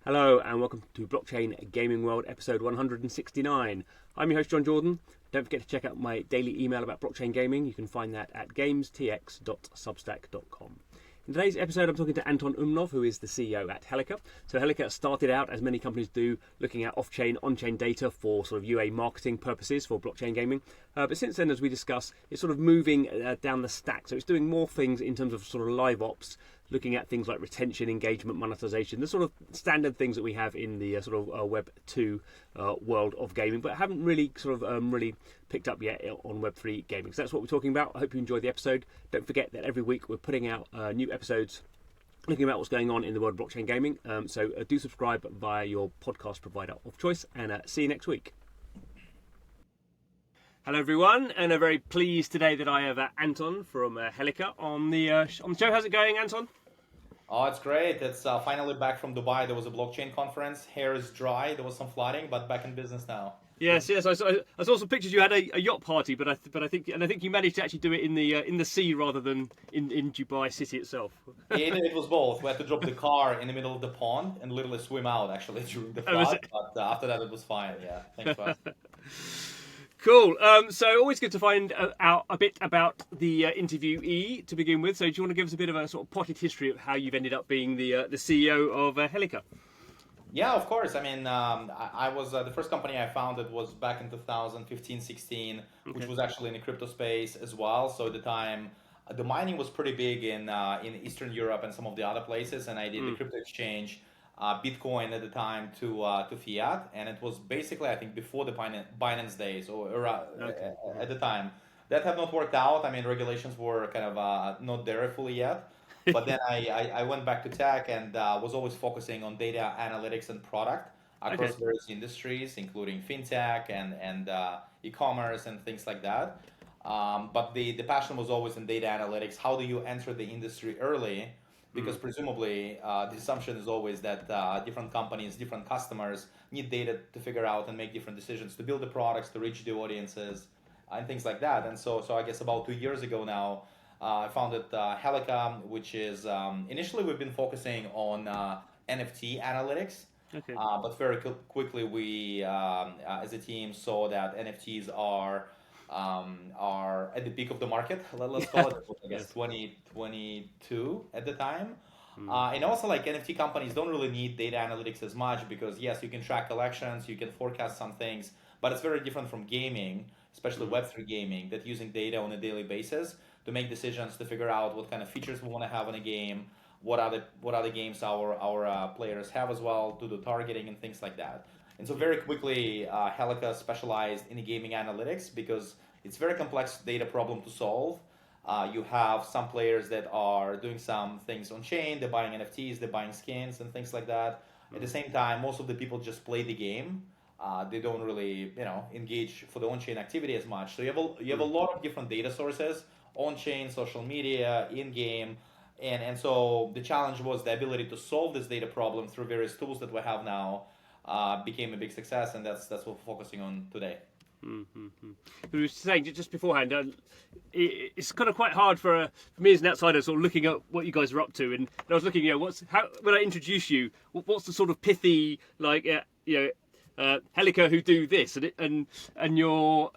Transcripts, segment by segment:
Hello and welcome to Blockchain Gaming World episode 169. I'm your host John Jordan. Don't forget to check out my daily email about blockchain gaming. You can find that at gamestx.substack.com. In today's episode I'm talking to Anton, who is the CEO at Helika. So Helika started out, as many companies do, looking at off-chain, on-chain data for sort of UA marketing purposes for blockchain gaming. But since then, as we discuss, it's sort of moving down the stack. So it's doing more things in terms of sort of live ops, looking at things like retention, engagement, monetization, the sort of standard things that we have in the sort of web2 world of gaming, but haven't really sort of really picked up yet on web3 gaming. So that's what we're talking about. I hope you enjoyed the episode. Don't forget that every week we're putting out new episodes looking about what's going on in the world of blockchain gaming. So do subscribe via your podcast provider of choice, and see you next week. Hello everyone, and I'm very pleased today that I have Anton from Helika on the show. How's it going, Anton? Oh, it's great. It's finally back from Dubai. There was a blockchain conference. Hair is dry. There was some flooding, but back in business now. Yes. I saw some pictures. You had a yacht party, but I think you managed to actually do it in the sea rather than in Dubai city itself. It was both. We had to drop the car in the middle of the pond and literally swim out actually during the flood. But after that, it was fine. Yeah, thanks for asking. Cool. So always good to find out a bit about the interviewee to begin with. So do you want to give us a bit of a sort of potted history of how you've ended up being the CEO of Helika? Yeah, of course. I mean, I was the first company I founded was back in 2015-16, which was actually in the crypto space as well. So at the time, the mining was pretty big in Eastern Europe and some of the other places, and I did the crypto exchange. Bitcoin at the time to fiat, and it was basically, I think, before the Binance days or at the time. That have not worked out. I mean, regulations were kind of not there fully yet. But then I went back to tech and was always focusing on data analytics and product across various industries, including fintech and e-commerce and things like that. But the passion was always in data analytics. How do you enter the industry early? Because presumably the assumption is always that different companies, different customers need data to figure out and make different decisions to build the products, to reach the audiences, and things like that. And so I guess about 2 years ago now, I founded Helika, which is initially we've been focusing on NFT analytics. But very quickly we, as a team, saw that NFTs are at the peak of the market. Let's call it, I guess, 2022 at the time. And also, like, NFT companies don't really need data analytics as much because, yes, you can track collections, you can forecast some things, but it's very different from gaming, especially web3 gaming, that using data on a daily basis to make decisions, to figure out what kind of features we want to have in a game, what other games our players have as well, to do targeting and things like that. And so very quickly, Helika specialized in gaming analytics because it's a very complex data problem to solve. You have some players that are doing some things on chain, they're buying NFTs, they're buying skins and things like that. At the same time, most of the people just play the game. They don't really, engage for the on-chain activity as much. So you have a lot of different data sources, on-chain, social media, in-game. And so the challenge was the ability to solve this data problem through various tools that we have now. Became a big success, and that's what we're focusing on today. We were saying just beforehand, it's kind of quite hard for me as an outsider, sort of looking at what you guys are up to. And I was looking, when I introduce you, what's the sort of pithy, like, Helika who do this, and you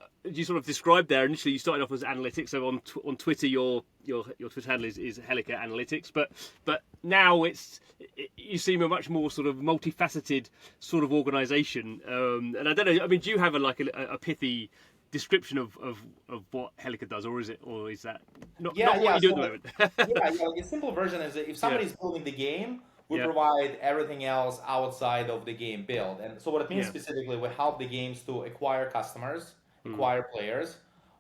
sort of described there initially. You started off as analytics, so on Twitter, your Twitter handle is Helika Analytics, but now you seem a much more sort of multifaceted sort of organisation. And I don't know. I mean, do you have a pithy description of what Helika does, or is that not what you do at the moment? The simple version is that if somebody's building the game, we provide everything else outside of the game build. And so what it means specifically, we help the games to acquire customers, acquire players.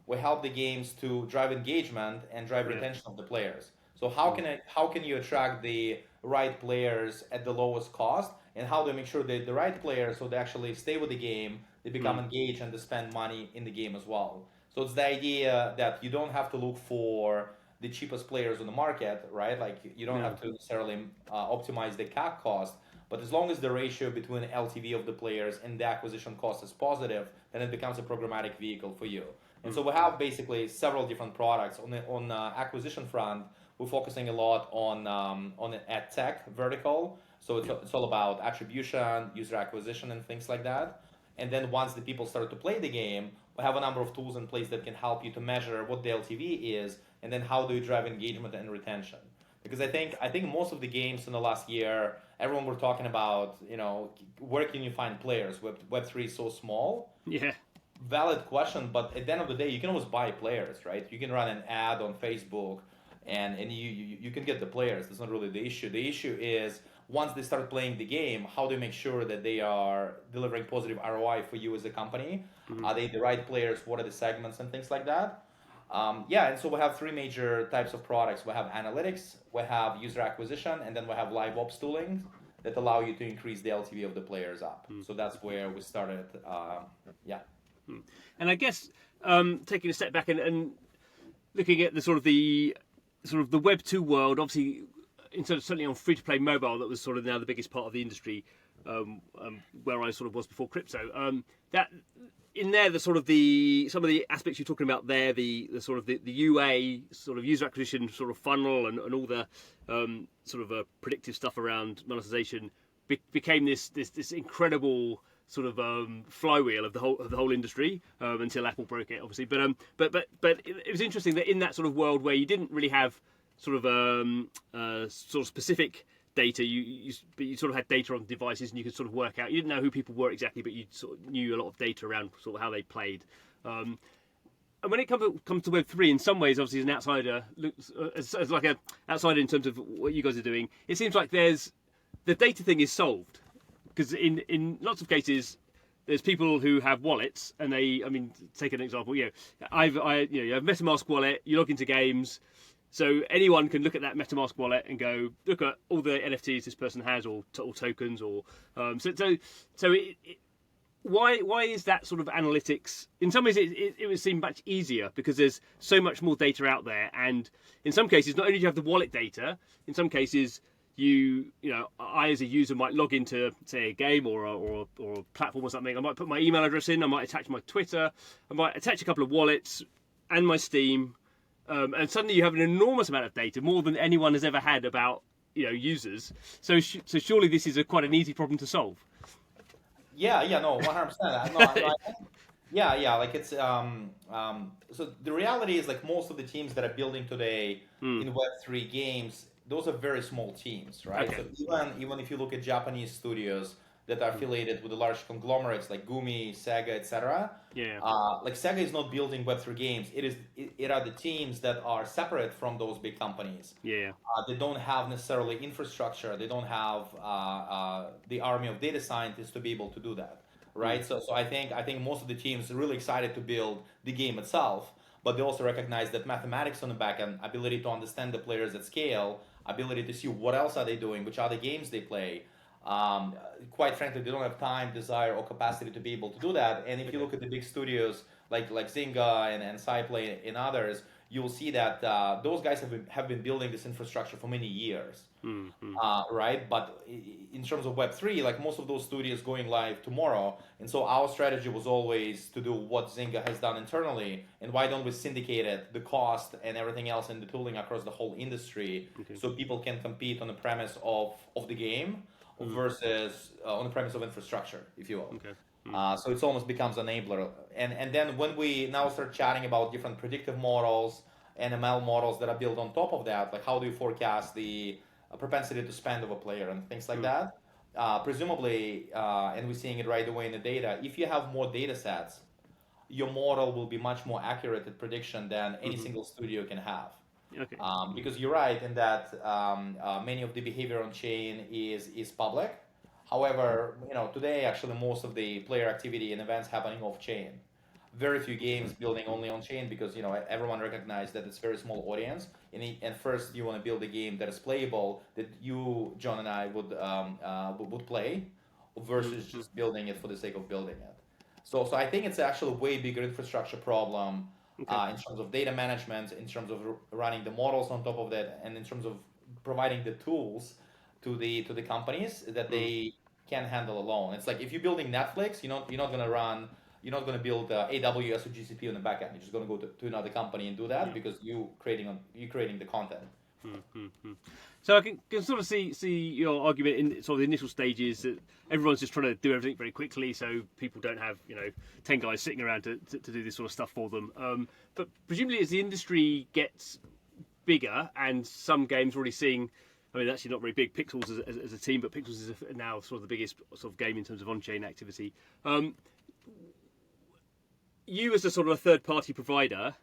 We help the games to drive engagement and drive retention of the players. So how can you attract the right players at the lowest cost, and how do you make sure that the right players, so they actually stay with the game, they become engaged, and they spend money in the game as well. So it's the idea that you don't have to look for the cheapest players on the market, right? Like, you don't have to necessarily optimize the CAC cost, but as long as the ratio between LTV of the players and the acquisition cost is positive, then it becomes a programmatic vehicle for you. And so we have basically several different products. On the acquisition front, we're focusing a lot on an ad tech vertical. So it's all about attribution, user acquisition, and things like that. And then once the people start to play the game, we have a number of tools in place that can help you to measure what the LTV is, and then how do you drive engagement and retention. Because I think most of the games in the last year, everyone were talking about, where can you find players? Web3 is so small. Yeah. Valid question, but at the end of the day, you can always buy players, right? You can run an ad on Facebook, and you can get the players. That's not really the issue. The issue is once they start playing the game, how do you make sure that they are delivering positive ROI for you as a company? Are they the right players? What are the segments and things like that? And so we have three major types of products. We have analytics, we have user acquisition, and then we have liveops tooling that allow you to increase the LTV of the players up. So that's where we started. And I guess taking a step back and looking at the sort of the Web2 world, obviously, certainly on free-to-play mobile, that was sort of now the biggest part of the industry, where I sort of was before crypto. That in there, some of the aspects you're talking about there, the sort of the UA sort of user acquisition sort of funnel and all the sort of predictive stuff around monetization became this incredible sort of flywheel of the whole industry until Apple broke it, obviously. But it was interesting that in that sort of world where you didn't really have sort of specific data, you sort of had data on devices, and you could sort of work out. You didn't know who people were exactly, but you sort of knew a lot of data around sort of how they played. And when it comes to Web3, in some ways, obviously, as an outsider, as like an outsider in terms of what you guys are doing, it seems like the data thing is solved. Because in lots of cases, there's people who have wallets, and take an example. You have MetaMask wallet. You log into games, so anyone can look at that MetaMask wallet and go look at all the NFTs this person has, or tokens, or why is that sort of analytics? In some ways, it would seem much easier because there's so much more data out there, and in some cases, not only do you have the wallet data, in some cases, I as a user might log into, say, a game or a platform or something. I might put my email address in. I might attach my Twitter. I might attach a couple of wallets and my Steam, and suddenly you have an enormous amount of data, more than anyone has ever had about users. So surely this is quite an easy problem to solve. No, 100%. Like it's so the reality is, like, most of the teams that are building today in Web3 games, those are very small teams, right? Okay. So even if you look at Japanese studios that are affiliated with the large conglomerates like Gumi, Sega, etc. Like Sega is not building Web3 games. It are the teams that are separate from those big companies. They don't have necessarily infrastructure. They don't have the army of data scientists to be able to do that, right? So I think most of the teams are really excited to build the game itself, but they also recognize that mathematics on the back end, ability to understand the players at scale, ability to see what else are they doing, which other games they play. Quite frankly, they don't have time, desire, or capacity to be able to do that. And if you look at the big studios like Zynga and SciPlay and others, you'll see that those guys have been building this infrastructure for many years, right? But in terms of Web3, like, most of those studios going live tomorrow, and so our strategy was always to do what Zynga has done internally, and why don't we syndicate it, the cost and everything else, and the tooling across the whole industry, so people can compete on the premise of the game versus on the premise of infrastructure, if you will. So it almost becomes an enabler. And then when we now start chatting about different predictive models, ML models that are built on top of that, like how do you forecast the propensity to spend of a player and things like that, presumably, and we're seeing it right away in the data, if you have more data sets, your model will be much more accurate at prediction than any single studio can have. Because you're right in that many of the behavior on chain is public. However, today actually most of the player activity and events happening off chain. Very few games building only on chain because everyone recognizes that it's a very small audience. And first you want to build a game that is playable, that you, John, and I would play, versus just building it for the sake of building it. So I think it's actually a way bigger infrastructure problem. In terms of data management, in terms of running the models on top of that, and in terms of providing the tools to the companies that they can handle alone. It's like if you're building Netflix, you're not going to build AWS or GCP on the back end. You're just going to go to another company and do that because you're creating the content Mm-hmm. So I can sort of see your argument in sort of the initial stages that everyone's just trying to do everything very quickly, so people don't have 10 guys sitting around to do this sort of stuff for them. But presumably, as the industry gets bigger and some games already seeing, I mean, actually not very big, Pixels as a team, but Pixels is now sort of the biggest sort of game in terms of on-chain activity. You as a sort of a third-party provider,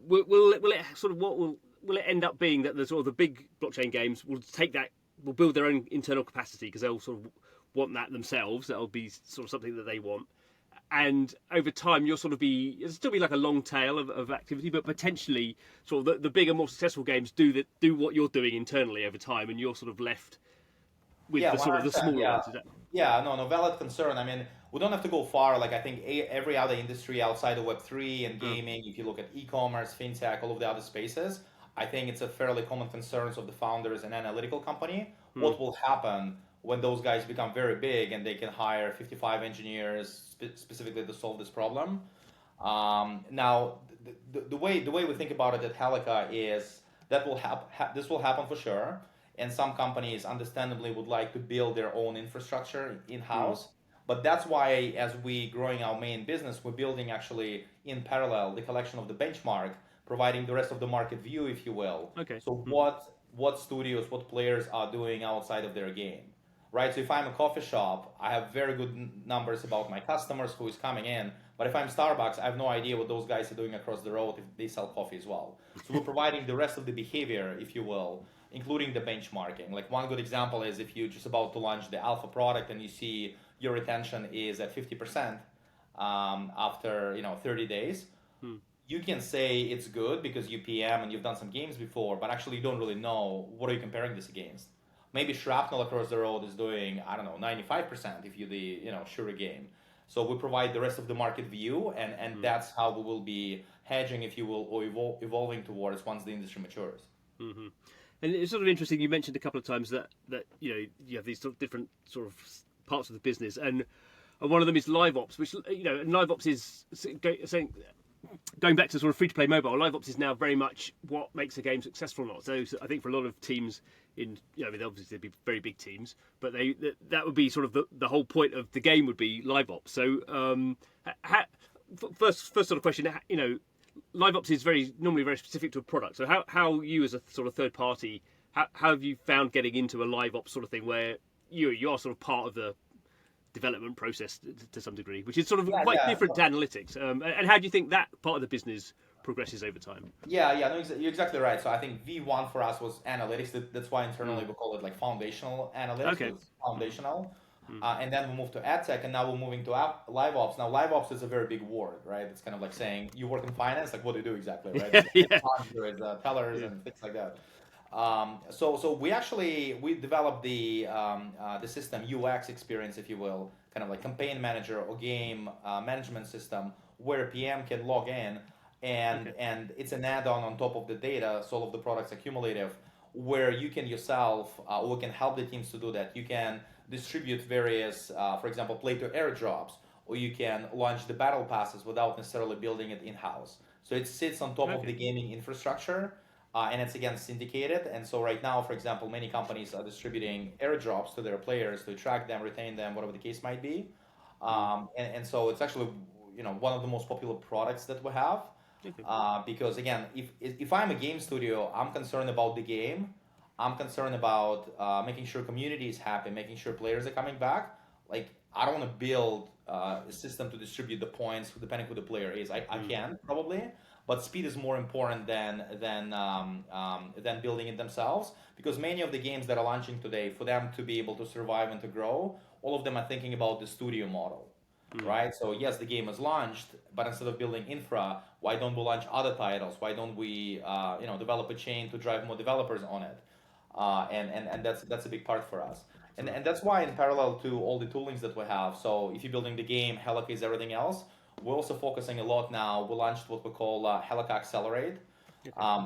will it sort of will it end up being that the sort of the big blockchain games will build their own internal capacity because they'll sort of want that themselves? That'll be sort of something that they want, and over time it'll still be like a long tail of activity, but potentially sort of the bigger, more successful games do what you're doing internally over time, and you're sort of left with the sort of the 100%, smaller yeah. ones. Is that? Yeah, no, valid concern. I mean, we don't have to go far. Like, I think every other industry outside of Web3 and gaming, if you look at e-commerce, fintech, all of the other spaces, I think it's a fairly common concerns of the founders and analytical company. What will happen when those guys become very big and they can hire 55 engineers specifically to solve this problem? Now, the way we think about it at Helika is that this will happen for sure. And some companies, understandably, would like to build their own infrastructure in-house. But that's why, as we growing our main business, we're building actually in parallel the collection of the benchmark, providing the rest of the market view, if you will. Okay. So what studios, what players are doing outside of their game, right? So if I'm a coffee shop, I have very good numbers about my customers who is coming in. But if I'm Starbucks, I have no idea what those guys are doing across the road if they sell coffee as well. So we're providing the rest of the behavior, if you will, including the benchmarking. Like one good example is if you're just about to launch the alpha product and you see your retention is at 50% after 30 days, you can say it's good because you PM and you've done some games before, but actually you don't really know what are you comparing this against. Maybe Shrapnel across the road is doing, I don't know, 95% if you the Sure game. So we provide the rest of the market view, and that's how we will be hedging, if you will, or evolving towards once the industry matures. Mm-hmm. And it's sort of interesting. You mentioned a couple of times that you have these sort of different sort of parts of the business, and one of them is liveops, which and liveops is saying, going back to sort of free to play mobile. Liveops is now very much what makes a game successful or not. So I think for a lot of teams obviously they'd be very big teams, but that would be sort of the whole point of the game would be liveops. So first sort of question, LiveOps is normally very specific to a product. So how you as a sort of third party, how have you found getting into a LiveOps sort of thing where you are sort of part of the development process to some degree, which is sort of quite different to analytics. And how do you think that part of the business progresses over time? No, you're exactly right. So I think V1 for us was analytics. That's why internally we call it like foundational analytics. Okay. So it's foundational. And then we moved to ad tech, and now we're moving to live ops. Now, live ops is a very big word, right? It's kind of like saying you work in finance, like what do you do exactly, right? There is tellers and things like that. So we developed the system UX experience, if you will, kind of like campaign manager or game management system where PM can log in, and it's an add-on on top of the data, so all of the products are cumulative, where you can yourself, or we can help the teams to do that. You can distribute various, for example, play to airdrops, or you can launch the battle passes without necessarily building it in-house. So it sits on top of the gaming infrastructure, and it's again syndicated. And so right now, for example, many companies are distributing airdrops to their players to attract them, retain them, whatever the case might be. And so it's actually one of the most popular products that we have. Because again, if I'm a game studio, I'm concerned about the game. I'm concerned about making sure community is happy, making sure players are coming back. Like, I don't want to build a system to distribute the points depending who the player is. I can probably, but speed is more important than building it themselves. Because many of the games that are launching today, for them to be able to survive and to grow, all of them are thinking about the studio model. Right? So yes, the game is launched, but instead of building infra, why don't we launch other titles? Why don't we develop a chain to drive more developers on it? And that's a big part for us. And that's why in parallel to all the toolings that we have, so if you're building the game, Helika is everything else. We're also focusing a lot now. We launched what we call Helika Accelerate,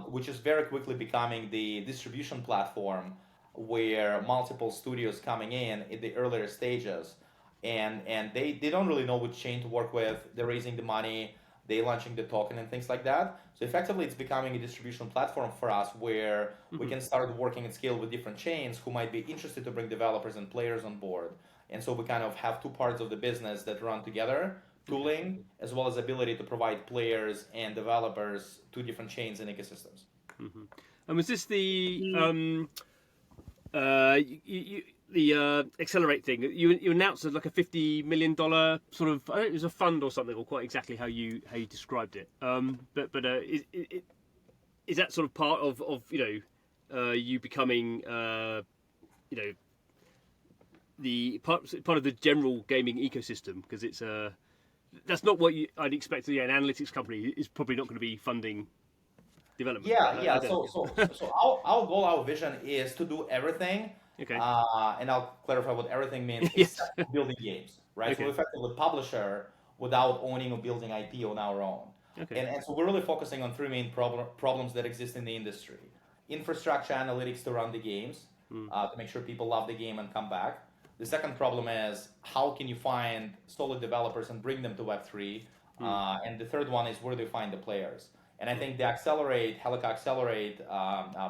which is very quickly becoming the distribution platform where multiple studios coming in the earlier stages, and they don't really know which chain to work with. They're raising the money. they launching the token and things like that. So effectively, it's becoming a distribution platform for us where we can start working at scale with different chains who might be interested to bring developers and players on board. And so we kind of have two parts of the business that run together, tooling, as well as ability to provide players and developers to different chains and ecosystems. And was this the Accelerate thing? You announced as like a $50 million sort of, I don't know, it was a fund or something, or quite exactly how you described it. Is that sort of part of you becoming the part of the general gaming ecosystem? Because it's that's not what I'd expect. An analytics company is probably not going to be funding development. Yeah. So our goal, our vision is to do everything. Okay. And I'll clarify what everything means. Yes. Except building games, right? Okay. So we're effectively a publisher without owning or building IP on our own. Okay. And so we're really focusing on three main problems that exist in the industry: infrastructure, analytics to run the games, to make sure people love the game and come back. The second problem is how can you find solid developers and bring them to Web3? And the third one is where do you find the players? And I think the Helika Accelerate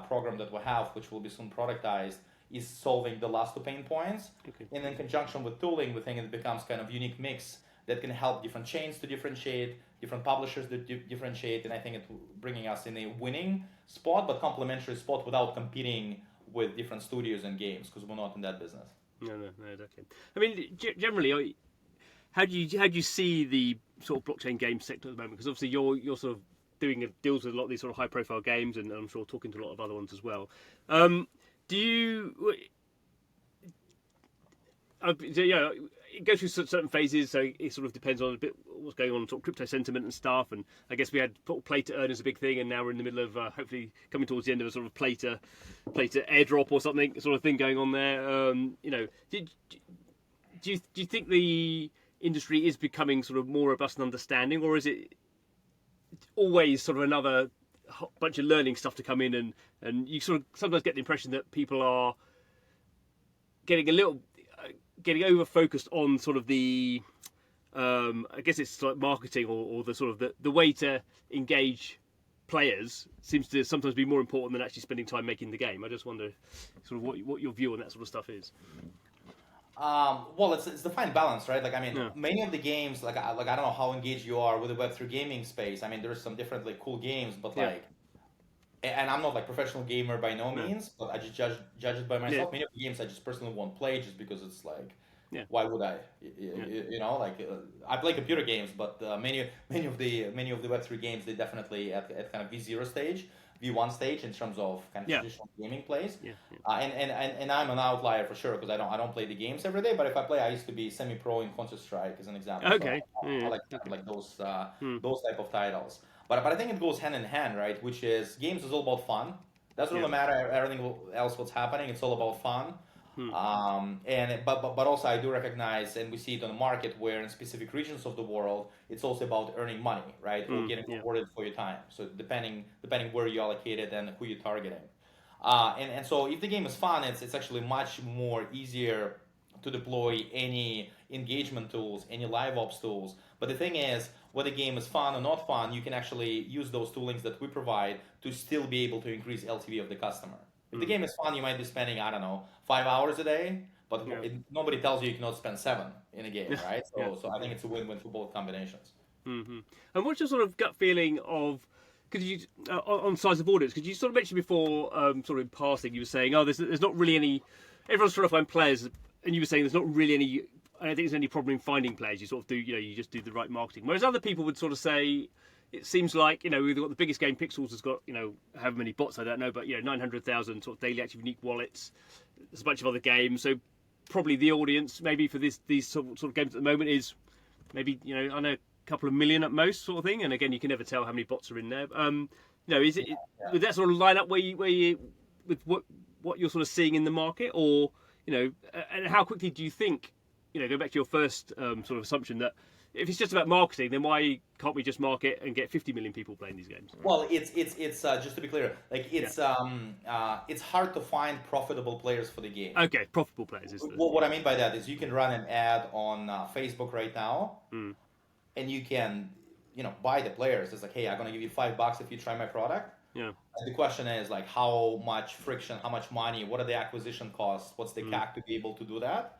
program that we have, which will be soon productized, is solving the last two pain points. Okay. And in conjunction with tooling, we think it becomes kind of unique mix that can help different chains to differentiate, different publishers to differentiate. And I think it's bringing us in a winning spot, but complementary spot without competing with different studios and games, because we're not in that business. No, exactly. I mean, generally, how do you see the sort of blockchain game sector at the moment? Because obviously you're sort of doing deals with a lot of these sort of high profile games, and I'm sure talking to a lot of other ones as well. Do you? It goes through certain phases, so it sort of depends on a bit what's going on, sort of crypto sentiment and stuff. And I guess we had play to earn as a big thing, and now we're in the middle of hopefully coming towards the end of a sort of play to airdrop or something sort of thing going on there. Do you think the industry is becoming sort of more robust and understanding, or is it always sort of another bunch of learning stuff to come in, and you sort of sometimes get the impression that people are getting over focused on sort of the I guess it's like marketing or the sort of the way to engage players seems to sometimes be more important than actually spending time making the game. I just wonder sort of what your view on that sort of stuff is. Well, it's the fine balance, right? Like, I mean, many of the games, like I don't know how engaged you are with the Web3 gaming space. I mean, there's some different like cool games, but and I'm not like professional gamer by no means, but I just judge it by myself. Many of the games I just personally won't play just because it's like, why would I? You know, like I play computer games, but many of the Web3 games, they definitely at kind of V0 stage. V1 stage in terms of kind of traditional gaming plays, and I'm an outlier for sure because I don't play the games every day. But if I play, I used to be semi-pro in Counter-Strike as an example. Okay, so I like those type of titles. But I think it goes hand in hand, right? Which is games is all about fun. Doesn't really matter everything else what's happening. It's all about fun. But also I do recognize, and we see it on the market where in specific regions of the world, it's also about earning money, right? Or getting rewarded for your time. So depending where you allocate it and who you're targeting. And so if the game is fun, it's actually much more easier to deploy any engagement tools, any liveops tools. But the thing is, whether the game is fun or not fun, you can actually use those toolings that we provide to still be able to increase LTV of the customer. If the game is fun, you might be spending, I don't know, 5 hours a day, but nobody tells you cannot spend 7 in a game, right? So I think it's a win-win for both combinations. Mm-hmm. And what's your sort of gut feeling of, could you on size of audience? Because you sort of mentioned before, sort of in passing, you were saying, there's not really any. Everyone's trying to find players, and you were saying there's not really any. I don't think there's any problem in finding players. You sort of do, you just do the right marketing. Whereas other people would sort of say, it seems like, we've got the biggest game, Pixels has got, however many bots, I don't know, but 900,000 sort of daily active unique wallets. There's a bunch of other games, so probably the audience maybe for these sort of games at the moment is maybe I know a couple of million at most, sort of thing. And again, you can never tell how many bots are in there. Is it would that sort of line up where you with what you're sort of seeing in the market, or and how quickly do you think? Go back to your first sort of assumption that if it's just about marketing, then why can't we just market and get 50 million people playing these games? Well, it's just to be clear, like it's hard to find profitable players for the game. Okay, profitable players. What I mean by that is you can run an ad on Facebook right now, and you can buy the players. It's like, hey, I'm gonna give you $5 if you try my product. Yeah. And the question is like, how much friction, how much money, what are the acquisition costs, what's the CAC to be able to do that?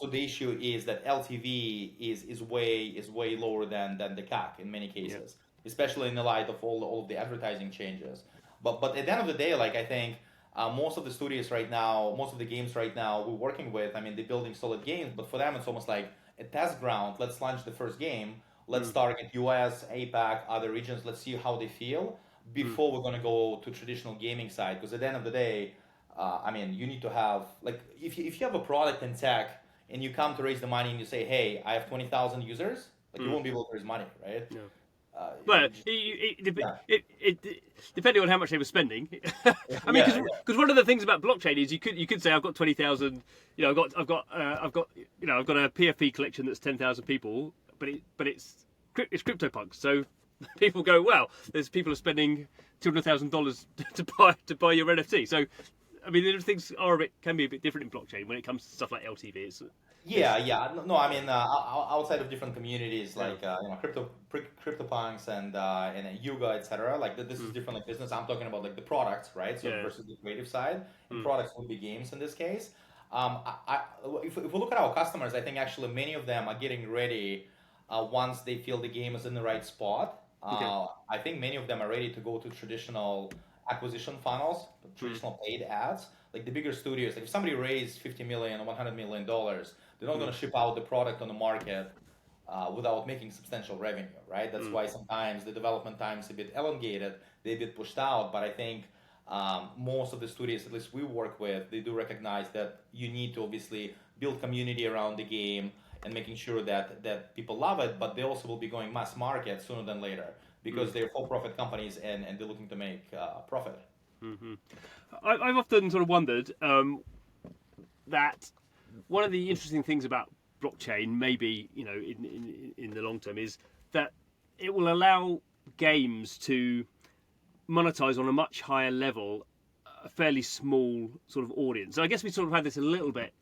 So the issue is that LTV is way lower than the CAC in many cases, especially in the light of all of the advertising changes. But at the end of the day, like I think most of the studios right now, most of the games right now we're working with, I mean, they're building solid games, but for them it's almost like a test ground. Let's launch the first game. Let's target US, APAC, other regions. Let's see how they feel before we're gonna go to traditional gaming side. Because at the end of the day, I mean, you need to have like if you have a product in tech and you come to raise the money and you say, hey, I have 20,000 users, like you won't be able to raise money, right? Yeah. Uh, Well, yeah, depending on how much they were spending. I mean, yeah, because one of the things about blockchain is you could say I've got 20,000. I've got a PFP collection that's 10,000 people, but it's CryptoPunks. So people go, well, there's people are spending $200,000 to buy your NFT. So I mean, things can be a bit different in blockchain when it comes to stuff like LTV. yeah. No, I mean, outside of different communities like CryptoPunks and Yuga, etc. Like this is different like business. I'm talking about like the products, right? So versus the creative side, and products would be games in this case. If we look at our customers, I think actually many of them are getting ready once they feel the game is in the right spot. I think many of them are ready to go to traditional acquisition funnels, traditional paid ads. Like the bigger studios, like if somebody raised 50 million or 100 million dollars, they're not going to ship out the product on the market without making substantial revenue, right? That's why sometimes the development time is a bit elongated, they're a bit pushed out. But I think most of the studios, at least we work with, they do recognize that you need to obviously build community around the game and making sure that people love it, but they also will be going mass market sooner than later because they're for-profit companies and they're looking to make profit. I've often sort of wondered that one of the interesting things about blockchain, maybe in the long term, is that it will allow games to monetize on a much higher level, a fairly small sort of audience. So I guess we sort of had this a little bit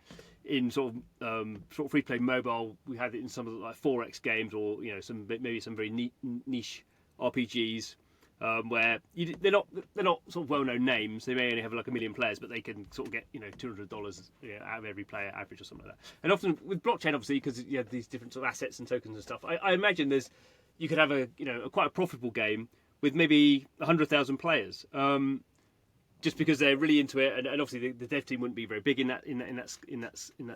in sort of free play mobile. We had it in some of the like 4X games, or maybe some very niche RPGs. Where they're not sort of well-known names. They may only have like 1 million players, but they can sort of get $200 out of every player average or something like that. And often with blockchain, obviously, because you have these different sort of assets and tokens and stuff, I imagine you could have a quite a profitable game with maybe 100,000 players, just because they're really into it. And obviously the dev team wouldn't be very big in that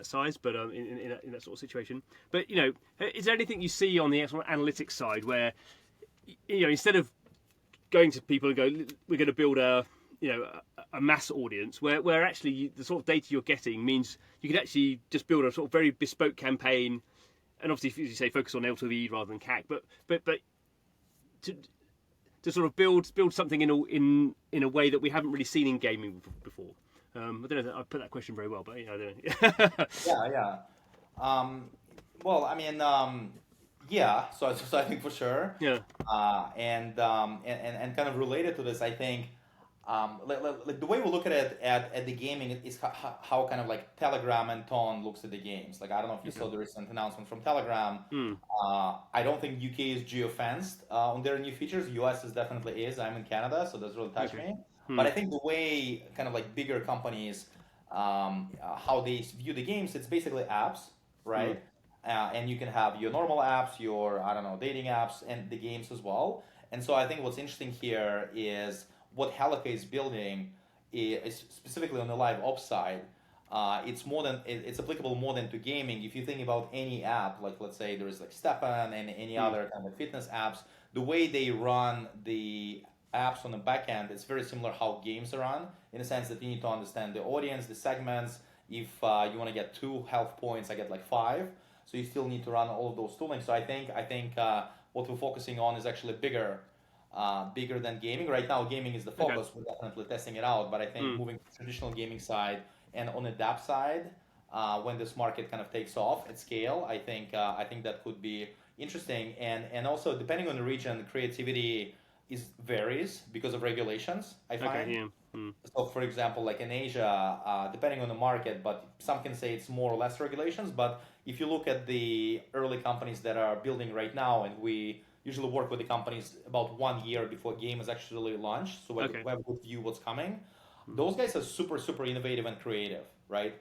size, but in that sort of situation. But is there anything you see on the actual analytics side where instead of going to people and go, we're going to build a mass audience where actually the sort of data you're getting means you can actually just build a sort of very bespoke campaign, and obviously, as you say, focus on LTV rather than CAC, but to sort of build something in a way that we haven't really seen in gaming before. I don't know if I put that question very well, but I don't know. Yeah. Well, I mean, yeah. So I think for sure. Yeah. And kind of related to this, I think, like the way we look at it at the gaming is how kind of like Telegram and Anton looks at the games. Like I don't know if you saw the recent announcement from Telegram. I don't think UK is geo-fenced on their new features. US is definitely is. I'm in Canada, so that's really touched me. But I think the way kind of like bigger companies, how they view the games, it's basically apps, right? And you can have your normal apps, your, I don't know, dating apps, and the games as well. And so I think what's interesting here is what Helika is building is specifically on the live ops side. It's applicable more than to gaming. If you think about any app, like let's say there is like Stepan and any other kind of fitness apps, the way they run the apps on the back end, it's very similar how games are run, in the sense that you need to understand the audience, the segments. If you want to get 2 health points, I get like 5. So you still need to run all of those tooling. So I think what we're focusing on is actually bigger than gaming. Right now, gaming is the focus. Okay. We're definitely testing it out. But I think moving to the traditional gaming side and on the DApp side, when this market kind of takes off at scale, I think that could be interesting. And also, depending on the region, creativity varies because of regulations, I find. Okay, yeah. So, for example, like in Asia, depending on the market, but some can say it's more or less regulations. But if you look at the early companies that are building right now, and you usually work with the companies about 1 year before a game is actually launched, so Okay. we have a good view what's coming. Those guys are super, super innovative and creative, right?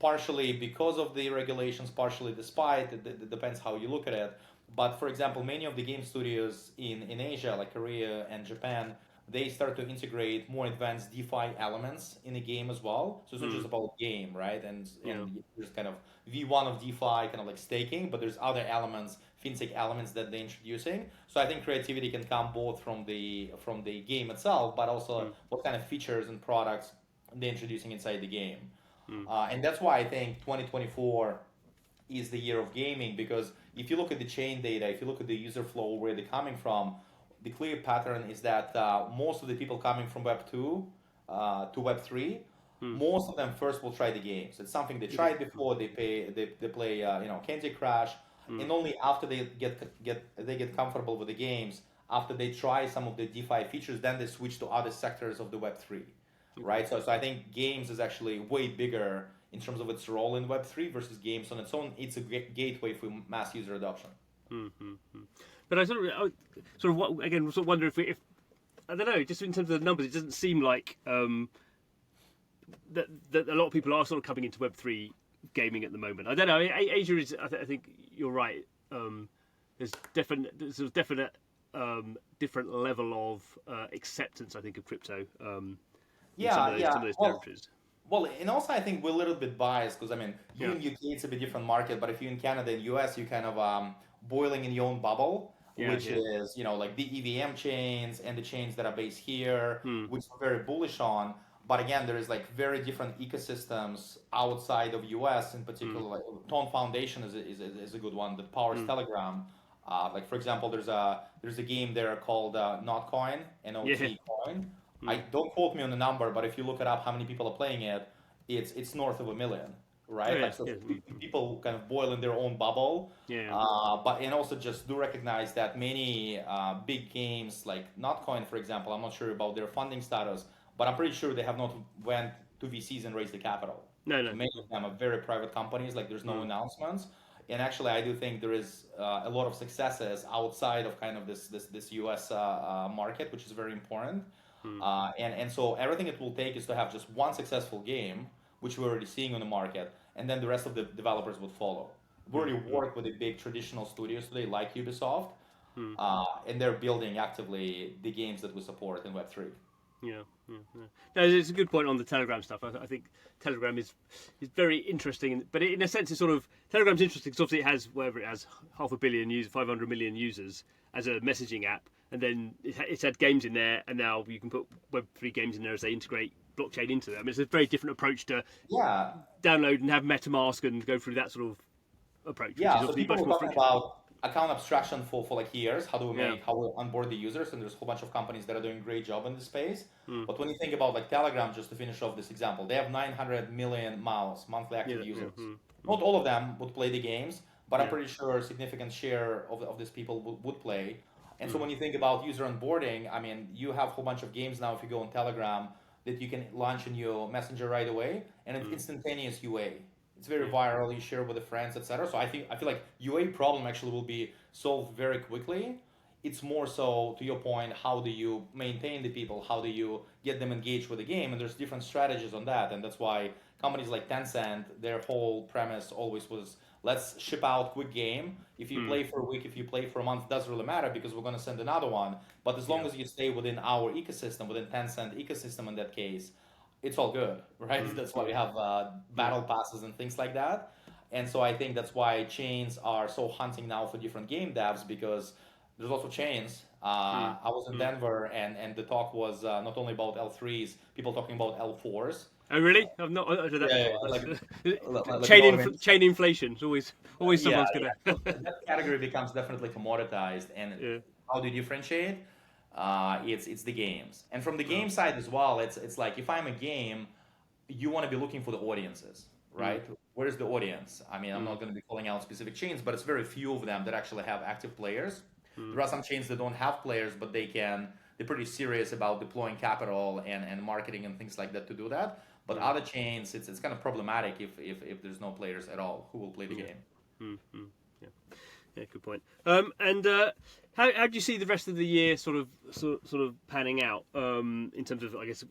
Partially because of the regulations, partially despite, it depends how you look at it. But for example, many of the game studios in Asia, like Korea and Japan, they start to integrate more advanced DeFi elements in the game as well. So it's not just about game, right? Yeah. And there's kind of V1 of DeFi, kind of like staking, but there's other elements, fintech elements that they're introducing. So I think creativity can come both from the game itself, but also what kind of features and products they're introducing inside the game. And that's why I think 2024 is the year of gaming, because if you look at the chain data, if you look at the user flow, where they're coming from, the clear pattern is that most of the people coming from Web 2 to Web 3, most of them first will try the games. It's something they tried before. They play Candy Crush, and only after they get comfortable with the games, after they try some of the DeFi features, then they switch to other sectors of the Web 3, right? So I think games is actually way bigger in terms of its role in Web 3 versus games on its own. It's a gateway for mass user adoption. But I again sort of wonder if I don't know, just in terms of the numbers, it doesn't seem like that a lot of people are sort of coming into Web3 gaming at the moment. I don't know. Asia is. I think you're right. There's a definite different level of acceptance, I think, of crypto. In some of those territories. Well, and also I think we're a little bit biased because I mean, you in UK it's a bit different market, but if you're in Canada and US, you kind of boiling in your own bubble, which is like the EVM chains and the chains that are based here, which we're very bullish on. But again, there is like very different ecosystems outside of US in particular. Like Tone Foundation is a good one that powers Telegram. Like for example, there's a game there called Notcoin, NOT coin. I don't quote me on the number, but if you look it up, how many people are playing it, it's north of 1 million, right? People kind of boil in their own bubble. But and also just do recognize that many big games like Notcoin, for example, I'm not sure about their funding status, but I'm pretty sure they have not went to VCs and raised the capital. No. Many of them are very private companies, like there's no announcements. And actually, I do think there is a lot of successes outside of kind of this US market, which is very important. And so everything it will take is to have just one successful game, which we're already seeing on the market, and then the rest of the developers would follow. We already work with the big traditional studios today, like Ubisoft, and they're building actively the games that we support in Web3. Yeah. No, it's a good point on the Telegram stuff. I think Telegram is very interesting, but in a sense, it's sort of Telegram's interesting because obviously it has 500 million users, 500 million users as a messaging app, and then it's had games in there, and now you can put Web3 games in there as they integrate blockchain into them. I mean, it's a very different approach to download and have MetaMask and go through that sort of approach. Yeah, which is so people much were more talking feature. about account abstraction for like years. How we onboard the users, and there's a whole bunch of companies that are doing a great job in this space. But when you think about like Telegram, just to finish off this example, they have 900 million MAUs, monthly active users. Not all of them would play the games, but I'm pretty sure a significant share of these people would play. And so when you think about user onboarding, I mean, you have a whole bunch of games now if you go on Telegram that you can launch in your messenger right away, and it's instantaneous UA. It's very viral. You share with the friends, etc. So I feel like UA problem actually will be solved very quickly. It's more so to your point, how do you maintain the people? How do you get them engaged with the game? And there's different strategies on that, and that's why companies like Tencent, their whole premise always was, let's ship out quick game. If you play for a week, if you play for a month, doesn't really matter because we're going to send another one. But as long as you stay within our ecosystem, within Tencent ecosystem in that case, it's all good, right? That's why we have battle passes and things like that. And so I think that's why chains are so hunting now for different game devs, because there's also chains. I was in Denver, and the talk was not only about L3s, people talking about L4s. Oh really? I've not heard of that before. Like Chain inflation. It's always someone's gonna. That category becomes definitely commoditized. And how do you differentiate? It's the games, and from the game side as well. It's like if I'm a game, you want to be looking for the audiences, right? Where's the audience? I mean, I'm not going to be calling out specific chains, but it's very few of them that actually have active players. There are some chains that don't have players, but they're pretty serious about deploying capital and marketing and things like that to do that. But other chains, it's kind of problematic if there's no players at all who will play the game. Yeah, good point. And how do you see the rest of the year sort of panning out in terms of, I guess,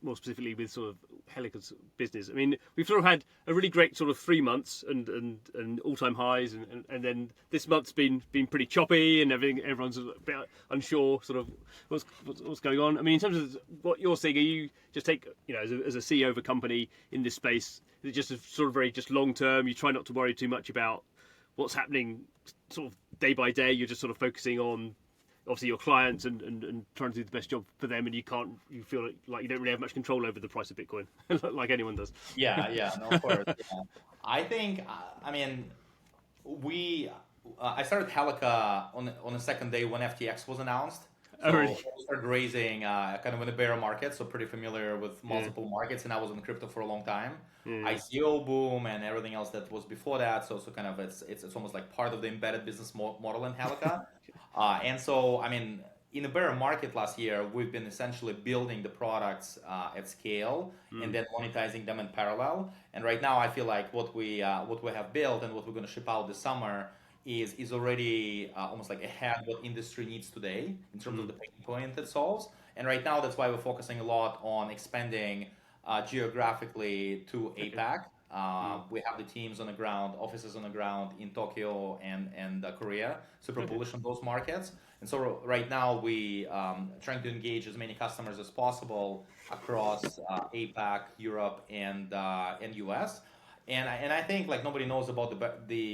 more specifically with sort of Helika's business? I mean, we've sort of had a really great sort of 3 months and all-time highs, and then this month's been pretty choppy and everything. Everyone's a bit unsure sort of what's going on. I mean, in terms of what you're seeing, are you just take, as a CEO of a company in this space, is it just a sort of very just long-term? You try not to worry too much about what's happening sort of day by day. You're just sort of focusing on obviously your clients and trying to do the best job for them, and you feel like you don't really have much control over the price of Bitcoin like anyone does. Yeah, no, of course. Yeah. I think, I mean, I started Helika on the second day when FTX was announced. Oh, So really? I started raising kind of in the bear market, so pretty familiar with Yeah. multiple markets, and I was in crypto for a long time. Yeah. ICO boom and everything else that was before that. So kind of it's almost like part of the embedded business model in Helika. And so I mean, in the bear market last year, we've been essentially building the products at scale and then monetizing them in parallel. And right now, I feel like what we have built and what we're going to ship out this summer is already almost like ahead what industry needs today in terms of the pain point it solves. And right now, that's why we're focusing a lot on expanding geographically to APAC. We have the teams on the ground, offices on the ground in Tokyo and Korea, super Okay. bullish on those markets. And so right now we trying to engage as many customers as possible across APAC, Europe, and US. And I think like nobody knows about the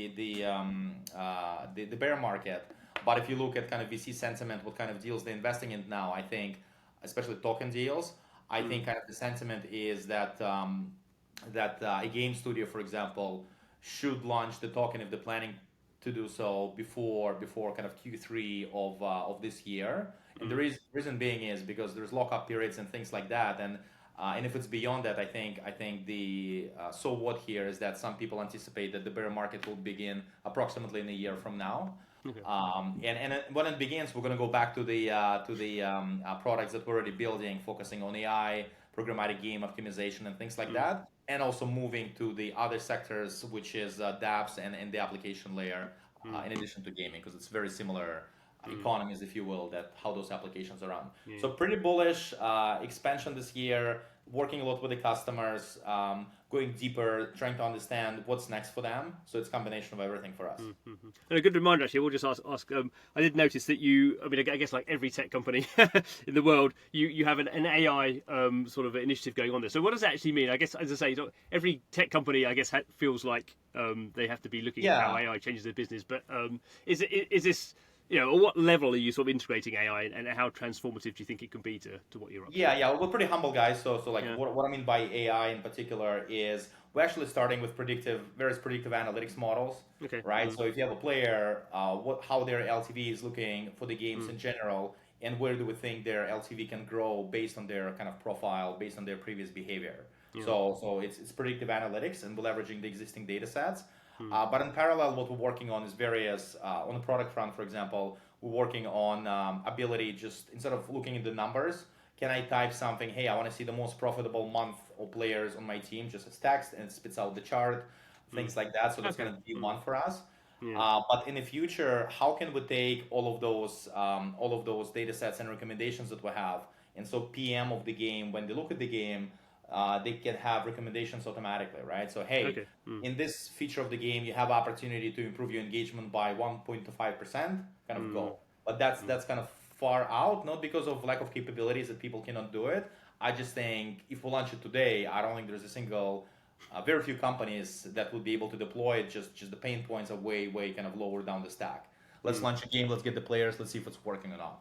bear market, but if you look at kind of VC sentiment, what kind of deals they're investing in now, I think, especially token deals, I think kind of the sentiment is that a game studio, for example, should launch the token if they're planning to do so before kind of Q3 of this year. And the reason being is because there's lockup periods and things like that. And if it's beyond that, I think the so what here is that some people anticipate that the bear market will begin approximately in a year from now. Okay. And when it begins, we're going to go back to the products that we're already building, focusing on AI, programmatic game optimization, and things like that, and also moving to the other sectors, which is dApps and the application layer, in addition to gaming, because it's very similar economies, if you will, that how those applications are run. So pretty bullish expansion this year, working a lot with the customers, going deeper, trying to understand what's next for them. So it's a combination of everything for us. And a good reminder, actually, we'll just ask I did notice that I mean, I guess like every tech company in the world, you have an AI sort of initiative going on there. So what does that actually mean? I guess, as I say, every tech company, I guess, feels like they have to be looking at how AI changes their business. But is this... at what level are you sort of integrating AI, and how transformative do you think it can be to what you're up to? Yeah, we're pretty humble guys. So like what I mean by AI in particular is we're actually starting with various predictive analytics models, Okay. right? So if you have a player, how their LTV is looking for the games in general, and where do we think their LTV can grow based on their kind of profile, based on their previous behavior. So it's predictive analytics, and we're leveraging the existing data sets. But in parallel, what we're working on is various, on the product front, for example, we're working on ability, just instead of looking at the numbers, can I type something, hey, I want to see the most profitable month of players on my team, just as text, and it spits out the chart, things like that. So that's going to be one for us. But in the future, how can we take all of those data sets and recommendations that we have, and so PM of the game, when they look at the game, they can have recommendations automatically, right? So, hey, in this feature of the game, you have opportunity to improve your engagement by 1.25%, kind of go. But that's kind of far out, not because of lack of capabilities that people cannot do it. I just think if we launch it today, I don't think there's a single, very few companies that would be able to deploy it. Just the pain points are way kind of lower down the stack. Let's launch a game, let's get the players, let's see if it's working or not.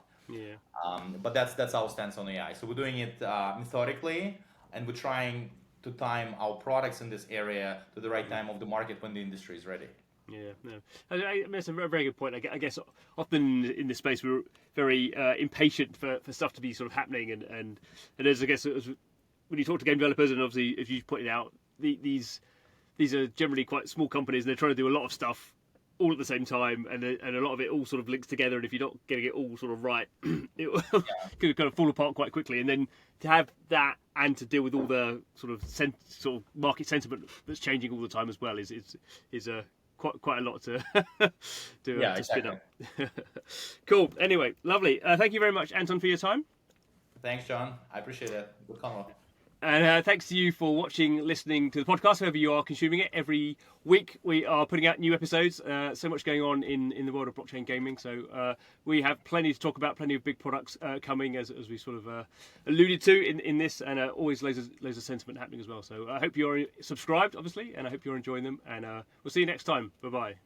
But that's our stance on AI. So we're doing it methodically, and we're trying to time our products in this area to the right time of the market when the industry is ready. I mean, that's a very good point. I guess often in this space we're very impatient for stuff to be sort of happening, and as I guess when you talk to game developers, and obviously as you pointed out, these are generally quite small companies, and they're trying to do a lot of stuff all at the same time, and a lot of it all sort of links together, and if you're not getting it all sort of right, it could kind of fall apart quite quickly. And then to have that and to deal with all the sort of market sentiment that's changing all the time as well is quite a lot to Yeah, to spin exactly. up. Cool. Anyway, lovely. Thank you very much, Anton, for your time. Thanks, John. I appreciate it. Good convo. And thanks to you for watching, listening to the podcast, wherever you are consuming it. Every week we are putting out new episodes. So much going on in the world of blockchain gaming. So we have plenty to talk about, plenty of big products coming, as we sort of alluded to in this, and always loads of sentiment happening as well. So I hope you're subscribed, obviously, and I hope you're enjoying them. And we'll see you next time. Bye-bye.